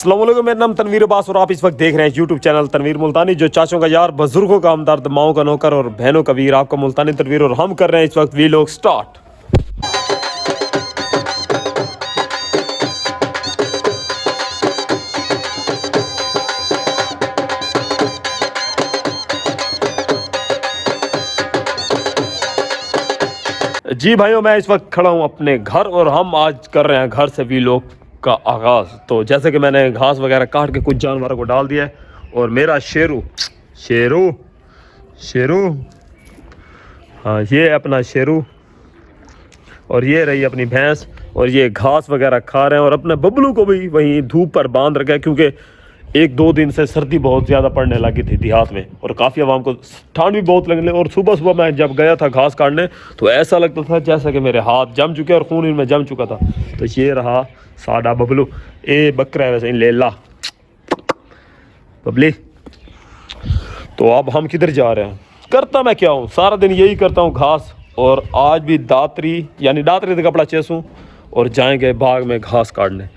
अस्सलामुअलैकुम, मेरा नाम तनवीर अब्बास और आप इस वक्त देख रहे हैं यूट्यूब चैनल तनवीर मुल्तानी, जो चाचों का यार, बुजुर्गों का हमदर्द, माओं का नौकर और बहनों का वीर, आपका मुल्तानी तनवीर। और हम कर रहे हैं इस वक्त वीलॉग स्टार्ट। जी भाइयों, मैं इस वक्त खड़ा हूँ अपने घर और हम आज कर रहे हैं घर से वीलॉग का आगाज़। तो जैसे कि मैंने घास वगैरह काट के कुछ जानवरों को डाल दिया है और मेरा शेरू शेरू शेरू हाँ, ये है अपना शेरू और ये रही अपनी भैंस और ये घास वगैरह खा रहे हैं। और अपने बबलू को भी वहीं धूप पर बांध रखा है, क्योंकि एक दो दिन से सर्दी बहुत ज़्यादा पड़ने लगी थी देहात में और काफ़ी आवाम को ठंड भी बहुत लगने। और सुबह सुबह मैं जब गया था घास काटने तो ऐसा लगता था जैसा कि मेरे हाथ जम चुके और खून इनमें जम चुका था। तो ये रहा साडा बबलू, ए बकरा है वैसे लेला बबली। तो अब हम किधर जा रहे हैं? करता मैं क्या हूँ, सारा दिन यही करता हूँ, घास। और आज भी दातरी यानी दातरी से कपड़ा चेसूँ और जाएंगे बाग में घास काटने।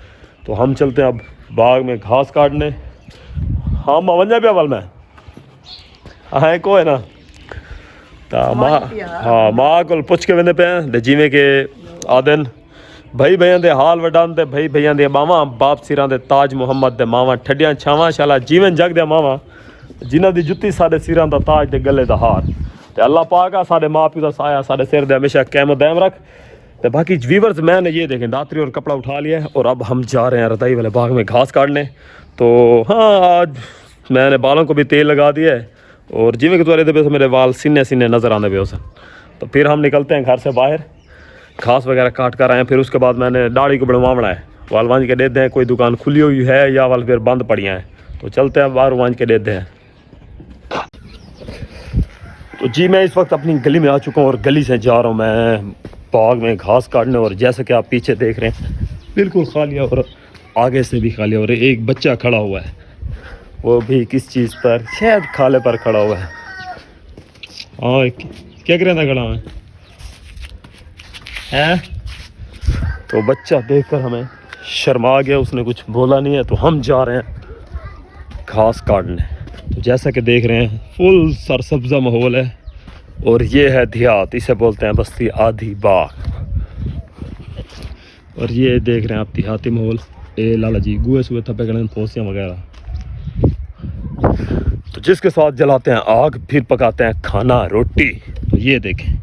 तो हम चलते हैं अब बाग में घास काटने। हाँ मवंजा पे अवल में हाँ को है ना हाँ माँ को पुछ के वेंदे पे जिमें के आदन भाई भैया दे हाल वडान दे भाई भैया दे मावा बाप सिरां दे ताज मुहम्मद दे मावा ठडियां छावां शाला जीवन जग दे मावा जिन्हां दी जुत्ती साडे सिरां दा ताज ते गले दा हार। ते अल्लाह पाक आ साडे माँ प्यो दा साया साडे सिर दे हमेशा कायम दायम रख। तो बाकी व्यूवर्स, मैंने ये देखें दातरी और कपड़ा उठा लिया है और अब हम जा रहे हैं रताई वाले बाग में घास काटने। तो हाँ, आज मैंने बालों को भी तेल लगा दिया है और जिमें कि तुरे दे मेरे बाल सीने सीने नज़र आने पे। तो फिर हम निकलते हैं घर से बाहर, घास वगैरह काट कर आए हैं। फिर उसके बाद मैंने दाढ़ी को बनवाना है, वाल वांझ के देते हैं, कोई दुकान खुली हुई है या वाल फिर बंद पड़ियाँ हैं। तो चलते हैं बाहर वांझ के देते हैं। तो जी मैं इस वक्त अपनी गली में आ चुका हूँ और गली से जा रहा हूँ मैं बाग में घास काटने। और जैसे कि आप पीछे देख रहे हैं बिल्कुल खाली है और आगे से भी खाली है। और एक बच्चा खड़ा हुआ है, वो भी किस चीज़ पर, शायद खाले पर खड़ा हुआ है। हाँ क्या कर रहा था खड़ा हुआ है? तो बच्चा देखकर हमें शर्मा गया, उसने कुछ बोला नहीं है। तो हम जा रहे हैं घास काटने। तो जैसा कि देख रहे हैं फुल सरसब्जा माहौल है और ये है देहात, इसे बोलते हैं बस्ती आधी बाग। और ये देख रहे हैं आप देहाती माहौल, ए लाला जी गुए सुए थप्पे करें पोसियाँ वगैरह। तो जिसके साथ जलाते हैं आग, फिर पकाते हैं खाना रोटी। तो ये देखें,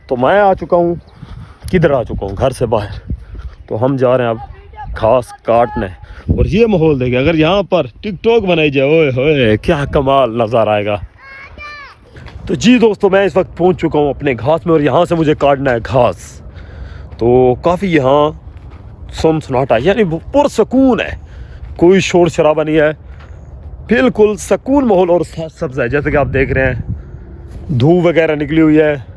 तो मैं आ चुका हूँ, किधर आ चुका हूँ? घर से बाहर। तो हम जा रहे हैं अब घास काटने। और ये माहौल देखें, अगर यहाँ पर टिकटॉक बनाई जाए, ओए होए क्या कमाल नज़ारा आएगा। तो जी दोस्तों, मैं इस वक्त पहुँच चुका हूँ अपने घास में और यहाँ से मुझे काटना है घास। तो काफ़ी यहाँ सुनसनाटा यानी पुरसकून है, कोई शोर शराबा नहीं है, बिल्कुल सुकून माहौल और सब्ज़ है। जैसे कि आप देख रहे हैं धूप वगैरह निकली हुई है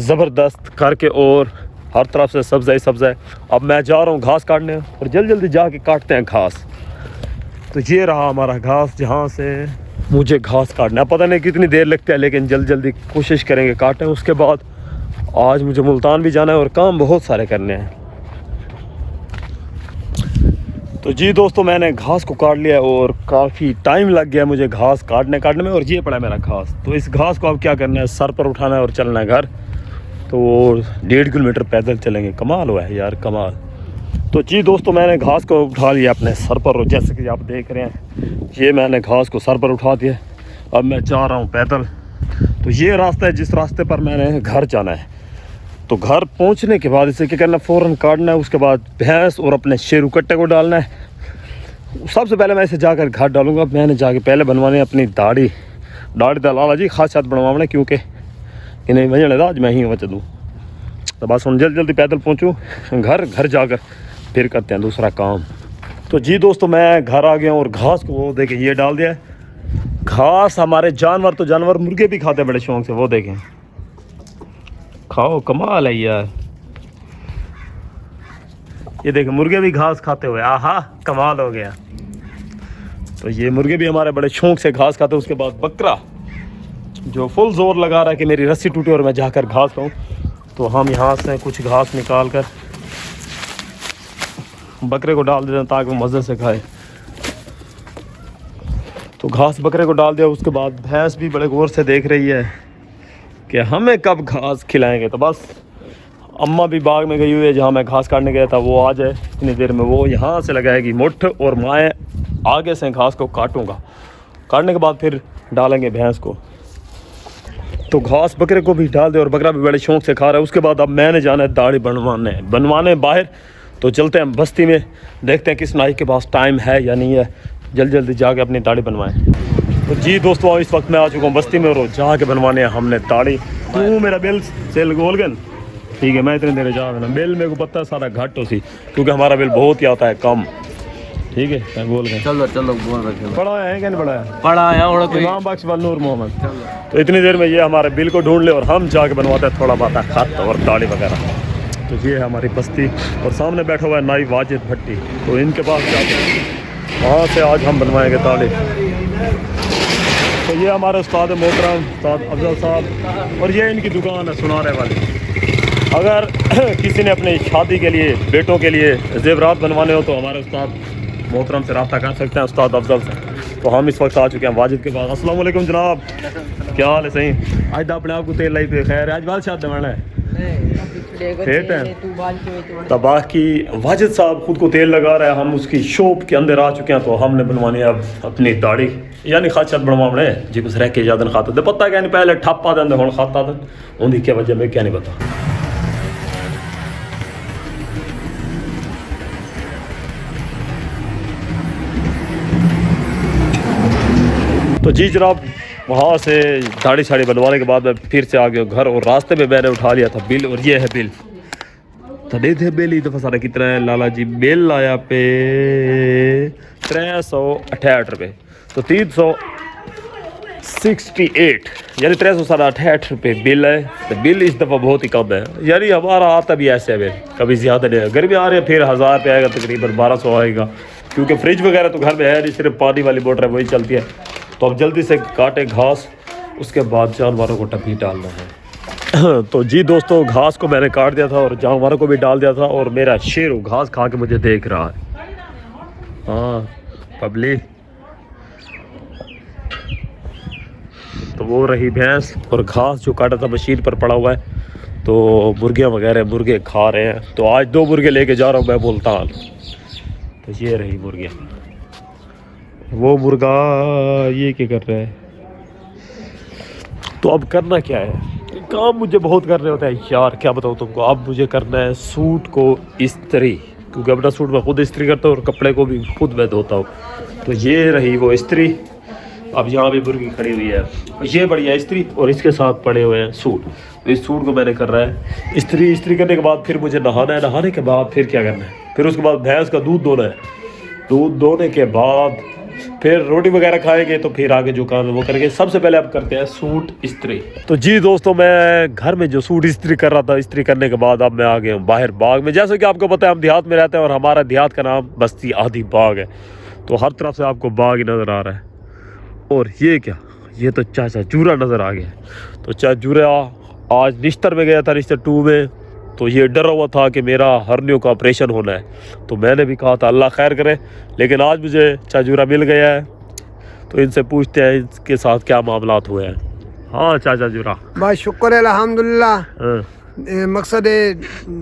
ज़बरदस्त करके और हर तरफ से सब्ज़ ही सब्ज़ है। अब मैं जा रहा हूँ घास काटने और जल्दी जल्दी जाके काटते हैं घास। तो ये रहा हमारा घास, जहाँ से मुझे घास काटना है। पता नहीं कितनी देर लगती है, लेकिन जल्दी जल्दी कोशिश करेंगे काटें। उसके बाद आज मुझे मुल्तान भी जाना है और काम बहुत सारे करने हैं। तो जी दोस्तों, मैंने घास को काट लिया और काफ़ी टाइम लग गया मुझे घास काटने में। और ये पड़ा है मेरा घास। तो इस घास को अब क्या करना है, सर पर उठाना है और चलना है घर। तो 1.5 किलोमीटर पैदल चलेंगे। कमाल हुआ है यार, कमाल। तो जी दोस्तों, मैंने घास को उठा लिया अपने सर पर और जैसे कि आप देख रहे हैं ये मैंने घास को सर पर उठा दिया। अब मैं जा रहा हूँ पैदल। तो ये रास्ता है जिस रास्ते पर मैंने घर जाना है। तो घर पहुंचने के बाद इसे क्या करना है, फ़ौरन काटना है। उसके बाद भैंस और अपने शेरू कट्टे को डालना है। सबसे पहले मैं इसे जाकर घर डालूंगा। मैंने जाके पहले बनवाने अपनी दाढ़ी लाला जी खास साथ बनवाने, क्योंकि इन्हें वजह आज मैं ही वजह दूँ। तो बस हम जल्दी जल्दी पैदल पहुँचूँ घर जाकर फिर करते हैं दूसरा काम। तो जी दोस्तों, मैं घर आ गया हूँ और घास को वो देखें ये डाल दिया है। घास हमारे जानवर, तो जानवर मुर्गे भी खाते हैं बड़े शौक से, वो देखें खाओ, कमाल है यार। ये देखें मुर्गे भी घास खाते हुए, आहा कमाल हो गया। तो ये मुर्गे भी हमारे बड़े शौक से घास खाते हैं। उसके बाद बकरा जो फुल जोर लगा रहा है कि मेरी रस्सी टूटी और मैं जाकर घास खाऊं। तो हम यहाँ से कुछ घास निकाल कर बकरे को डाल देते हैं ताकि वो मज़े से खाए। तो घास बकरे को डाल दिया। उसके बाद भैंस भी बड़े गौर से देख रही है कि हमें कब घास खिलाएंगे। तो बस अम्मा भी बाग में गई हुई है जहाँ मैं घास काटने गया था, वो आ जाए इतनी देर में। वो यहाँ से लगाएगी मुठ और मैं आगे से घास को काटूँगा। काटने के बाद फिर डालेंगे भैंस को। तो घास बकरे को भी डाल दे और बकरा भी बड़े शौक से खा रहा है। उसके बाद अब मैंने जाना है दाढ़ी बनवाने बाहर। तो चलते हैं बस्ती में, देखते हैं किस नाई के पास टाइम है या नहीं है, जल्दी जाके अपनी दाढ़ी बनवाएं। तो जी दोस्तों, इस वक्त मैं आ चुका हूँ बस्ती में और जाके बनवाने हमने दाढ़ी। तू मेरा बिल सेल गोलगन ठीक है, मैं इतने देर जा रहा बिल मेरे को पता है सारा घट हो सी, क्योंकि हमारा बिल बहुत ही आता है कम। ठीक है, मैं बोल गया चलो बोल रखे पढ़ा है क्या नहीं पढ़ा है? पढ़ा है और इमाम बख्श वाल नूर मोहम्मद। तो इतनी देर में ये हमारे बिल को ढूंढ ले और हम जाके बनवाते हैं थोड़ा बहुत खत और दाढ़ी वगैरह। तो ये है हमारी बस्ती और सामने बैठा हुआ है नाई वाजिद भट्टी। तो इनके पास जाते हैं, वहाँ से आज हम बनवाएंगे दाढ़ी। तो ये हमारे उस्ताद मोहतरम उस्ताद अफजल साहब और ये इनकी दुकान है सुनारे वाली। अगर किसी ने अपनी शादी के लिए, बेटों के लिए ज़ेवरात बनवाने हो तो हमारे उस्ताद मोहतरम से रब्ता कर सकते हैं, उस्ताद अफजल से। तो हम इस वक्त आ चुके हैं वाजिद के पास। अस्सलाम वालेकुम जनाब, क्या हाल है? सही आज तो अपने आप को तेल लाई पे खैर आज बाल शाद दवाना है ठीक है। तो बाकी वाजिद साहब खुद को तेल लगा रहा है, हम उसकी शॉप के अंदर आ चुके हैं। तो हमने बनवानी है अब अपनी दाढ़ी, यानी खाद बनवाने जी कुछ रह के ज़्यादा खाता थे, पता क्या नहीं पहले ठप्पा देंगे हूँ खाता था, उनकी क्या वजह में क्या नहीं पता। तो जी जनाब, वहाँ से दाढ़ी शाड़ी बनवाने के बाद मैं फिर से आ गया घर और रास्ते में मैंने उठा लिया था बिल। और ये है बिल, तो नहीं थे बिल ही दफ़ा सारा कितना है लाला जी। बिल आया पे 368 रुपये, तो 368 यानी 368 रुपये बिल है। तो बिल इस दफ़ा बहुत ही कम है, यानी हमारा आता भी ऐसे है बिल, कभी ज़्यादा नहीं है। गर्मी आ रही है फिर 1000 रुपये आएगा, तकरीबन 1200 आएगा, क्योंकि फ्रिज वगैरह तो घर में है नहीं, सिर्फ पानी वाली मोटर है वही चलती है। तो अब जल्दी से काटे घास, उसके बाद जानवरों को टपी डालना है। तो जी दोस्तों, घास को मैंने काट दिया था और जानवरों को भी डाल दिया था और मेरा शेरू घास खा के मुझे देख रहा है। हाँ पब्लिक, तो वो रही भैंस और घास जो काटा था मशीन पर पड़ा हुआ है। तो मुर्गियाँ वगैरह मुर्गे खा रहे हैं। तो आज 2 मुर्गे लेके जा रहा हूँ मैं मुल्तान। तो ये रही मुर्गियाँ। वो मुर्गा ये क्या कर रहा है? तो अब करना क्या है, काम मुझे बहुत करने होता है यार, क्या बताऊँ तुमको। अब मुझे करना है सूट को इस्त्री, क्योंकि अपना सूट मैं खुद इस्त्री करता हूँ और कपड़े को भी खुद मैं धोता हूँ। तो ये रही वो इस्त्री। अब यहाँ भी मुर्गी खड़ी हुई है, ये बढ़िया इस्त्री और इसके साथ पड़े हुए हैं सूट। तो इस सूट को मैंने कर रहा है इस्त्री करने के बाद फिर मुझे नहाना है। नहाने के बाद फिर क्या करना है, फिर उसके बाद भैंस का दूध धोना है। दूध धोने के बाद फिर रोटी वगैरह खाएंगे, तो फिर आगे जो काम है वो करेंगे। सबसे पहले आप करते हैं सूट इस्त्री। तो जी दोस्तों, मैं घर में जो सूट इस्त्री कर रहा था, इस्त्री करने के बाद अब मैं आ गया हूँ बाहर बाग में। जैसे कि आपको पता है हम देहात में रहते हैं और हमारा देहात का नाम बस्ती आधी बाग है। तो हर तरफ से आपको बाग ही नज़र आ रहा है। और ये क्या, ये तो चाचा जूरा नज़र आ गया। तो चाचा जूरा आज निश्तर में गया था, निश्तर 2 में। तो ये डरा हुआ था कि मेरा हर्नियों का ऑपरेशन होना है। तो मैंने भी कहा था अल्लाह खैर करे, लेकिन आज मुझे चाचूरा मिल गया है। तो इनसे पूछते हैं इसके साथ क्या मामलात हुए हैं। हाँ चाचा जूरा, बस शुक्र है अल्हम्दुलिल्लाह। मकसद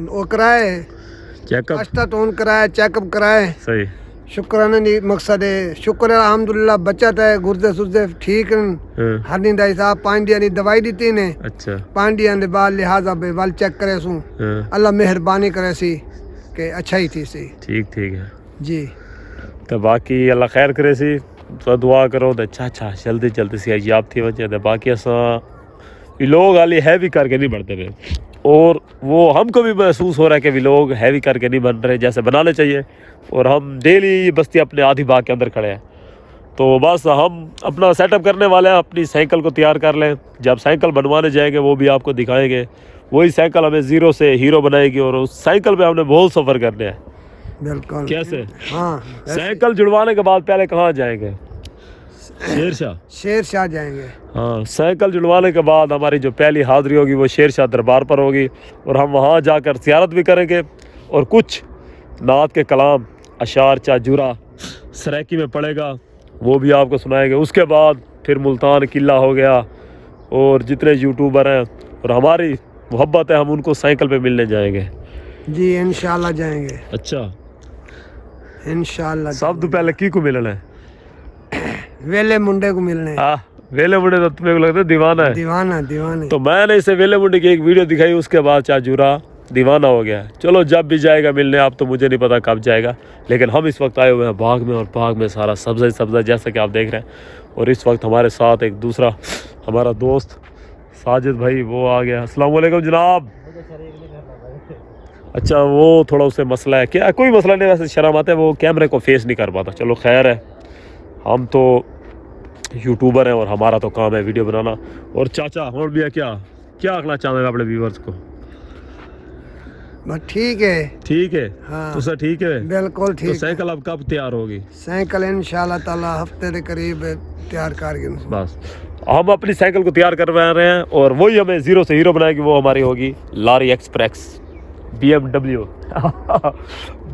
वो कराए चेकअप, तो कराए चेकअप कराए, सही शुक्राना नहीं मकसद है। शुक्र है अल्हम्दुलिल्लाह, बचत है, गुर्दे सुर्दे ठीक हैं। हरनी दाई साहब 5 दिया नी दवाई दी ने। अच्छा 5 दिया दे बाद लिहाजा बे वाल चेक करे सू। अल्लाह मेहरबानी करे सी के अच्छा ही थी सी। ठीक है जी। तो बाकी अल्लाह खैर करे सी, तो दुआ करो तो अच्छा जल्दी सी याब थी वजह दे। बाकी असा लोग हाली हैवी करके नहीं बढ़ते पे, और वो हमको भी महसूस हो रहा है कि लोग हैवी करके नहीं बन रहे जैसे बनाने चाहिए। और हम डेली बस्ती अपने आधी बाग के अंदर खड़े हैं। तो बस हम अपना सेटअप करने वाले हैं, अपनी साइकिल को तैयार कर लें। जब साइकिल बनवाने जाएंगे वो भी आपको दिखाएंगे। वही साइकिल हमें ज़ीरो से हीरो बनाएगी और उस साइकिल पे हमने बहुत सफ़र करने हैं। बिल्कुल कैसे? हाँ, साइकिल जुड़वाने के बाद पहले कहाँ जाएंगे? शेरशाह जाएंगे। हाँ, साइकिल जुड़वाने के बाद हमारी जो पहली हाज़िरी होगी वो शेरशाह दरबार पर होगी और हम वहाँ जाकर ज़ियारत भी करेंगे और कुछ नात के कलाम अशार चाजुरा सराकी में पड़ेगा, वो भी आपको सुनाएंगे। उसके बाद फिर मुल्तान किला हो गया, और जितने यूट्यूबर हैं और हमारी मोहब्बत है, हम उनको साइकिल पे मिलने जाएंगे जी इंशाल्लाह जाएंगे। अच्छा, इंशाल्लाह सब तो पहले की को मिलना है? वेले मुंडे को मिलने। वेले मुंडे तो तुम्हें लगता है दीवाना है? दीवाना दीवाना। तो मैंने इसे वेले मुंडे की एक वीडियो दिखाई, उसके बाद चाजूरा दीवाना हो गया। चलो जब भी जाएगा मिलने, आप तो मुझे नहीं पता कब जाएगा, लेकिन हम इस वक्त आए हुए हैं बाग में, और बाग में सारा सब्ज़ा सब्ज़ा जैसा कि आप देख रहे हैं। और इस वक्त हमारे साथ एक दूसरा हमारा दोस्त साजिद भाई वो आ गया। अस्सलाम वालेकुम जनाब। अच्छा, वो थोड़ा उससे मसला है क्या? कोई मसला नहीं, वैसे शर्म आता है, वो कैमरे को फेस नहीं कर पाता। चलो खैर है, हम तो यूट्यूबर हैं और हमारा तो काम है वीडियो बनाना। और चाचा और भी है, क्या क्या आखना चाहेंगे अपने व्यूवर्स को? बस ठीक है। ठीक है, हाँ तो सर ठीक है, बिल्कुल तो ठीक। साइकिल अब कब तैयार होगी? साइकिल इंशाल्लाह ताला हफ्ते के करीब तैयार करके बस हम अपनी साइकिल को तैयार करवा रहे हैं, और वही हमें ज़ीरो से हीरो बनाएगी। वो हमारी होगी लारी एक्सप्रेस BMW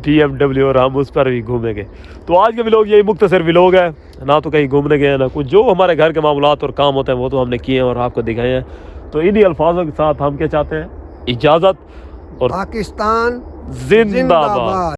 BMW, और हम उस पर भी घूमेंगे। तो आज के व्लॉग यही मुख्तसर व्लॉग है, ना तो कहीं घूमने गए ना कुछ, जो हमारे घर के मामलात और काम होते हैं वो तो हमने किए हैं और आपको दिखाए हैं। तो इन्हीं अल्फाजों के साथ हम क्या चाहते हैं, इजाज़त और पाकिस्तान जिंदाबाद।